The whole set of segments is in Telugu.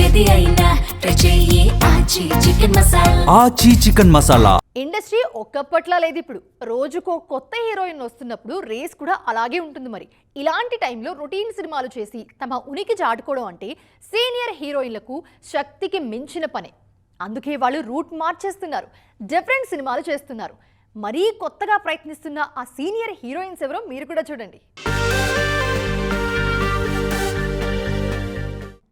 ఏది అయినా ట్రై చెయ్యి ఆచి చికెన్ మసాలా. ఆచి చికెన్ మసాలా. ఇండస్ట్రీ ఒక్కప్పట్లా లేదు ఇప్పుడు. రోజుకో కొత్త హీరోయిన్ వస్తున్నప్పుడు రేస్ కూడా అలాగే ఉంటుంది. మరి ఇలాంటి టైంలో రొటీన్ సినిమాలు చేసి తమ ఉనికి చాటుకోవడం అంటే సీనియర్ హీరోయిన్లకు శక్తికి మించిన పనే. అందుకే వాళ్ళు రూట్ మార్చేస్తున్నారు, డిఫరెంట్ సినిమాలు చేస్తున్నారు. మరీ కొత్తగా ప్రయత్నిస్తున్న ఆ సీనియర్ హీరోయిన్స్ ఎవరో మీరు కూడా చూడండి.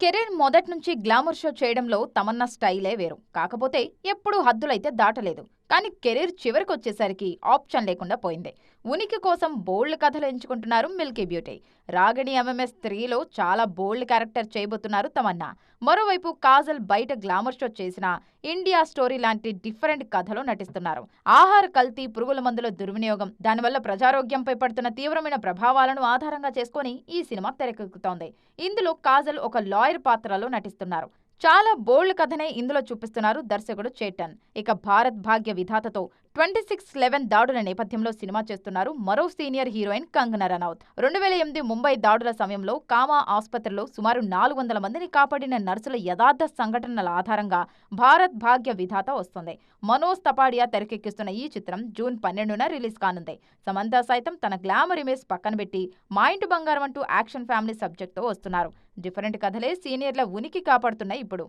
కెరీర్ మొదటి నుంచి గ్లామర్ షో చేయడంలో తమన్నా స్టైలే వేరు. కాకపోతే ఎప్పుడూ హద్దులైతే దాటలేదు. కానీ కెరీర్ చివరికి వచ్చేసరికి ఆప్షన్ లేకుండా పోయింది. ఉనికి కోసం బోల్డ్ కథలు ఎంచుకుంటున్నారు మిల్కీ బ్యూటీ. రాగిణి MMS 3లో చాలా బోల్డ్ క్యారెక్టర్ చేయబోతున్నారు తమన్నా. మరోవైపు కాజల్ బయట గ్లామర్ షో చేసిన ఇండియా స్టోరీ లాంటి డిఫరెంట్ కథలో నటిస్తున్నారు. ఆహార కల్తీ, పురుగుల మందుల దుర్వినియోగం, దానివల్ల ప్రజారోగ్యంపై పడుతున్న తీవ్రమైన ప్రభావాలను ఆధారంగా చేసుకుని ఈ సినిమా తెరకెక్కుతోంది. ఇందులో కాజల్ ఒక లాయర్ పాత్రలో నటిస్తున్నారు. చాలా బోల్డ్ కథనే ఇందులో చూపిస్తున్నారు దర్శకుడు చేటన్. ఇక భారత్ భాగ్య విధాతతో 26/11 దాడుల నేపథ్యంలో సినిమా చేస్తున్నారు మరో సీనియర్ హీరోయిన్ కంగనా రనౌత్. 2008 ముంబై దాడుల సమయంలో కామా ఆసుపత్రిలో సుమారు 400 మందిని కాపాడిన నర్సుల యథార్థ సంఘటనల ఆధారంగా భారత్ భాగ్య విధాత వస్తుంది. మనోజ్ తపాడియా తెరకెక్కిస్తున్న ఈ చిత్రం జూన్ 12న రిలీజ్ కానుంది. సమంత సైతం తన గ్లామర్ ఇమేజ్ పక్కన పెట్టి మా ఇంటి బంగారం అంటూ యాక్షన్ ఫ్యామిలీ సబ్జెక్ట్తో వస్తున్నారు. డిఫరెంట్ కథలే సీనియర్ల ఉనికి కాపాడుతున్నాయి ఇప్పుడు.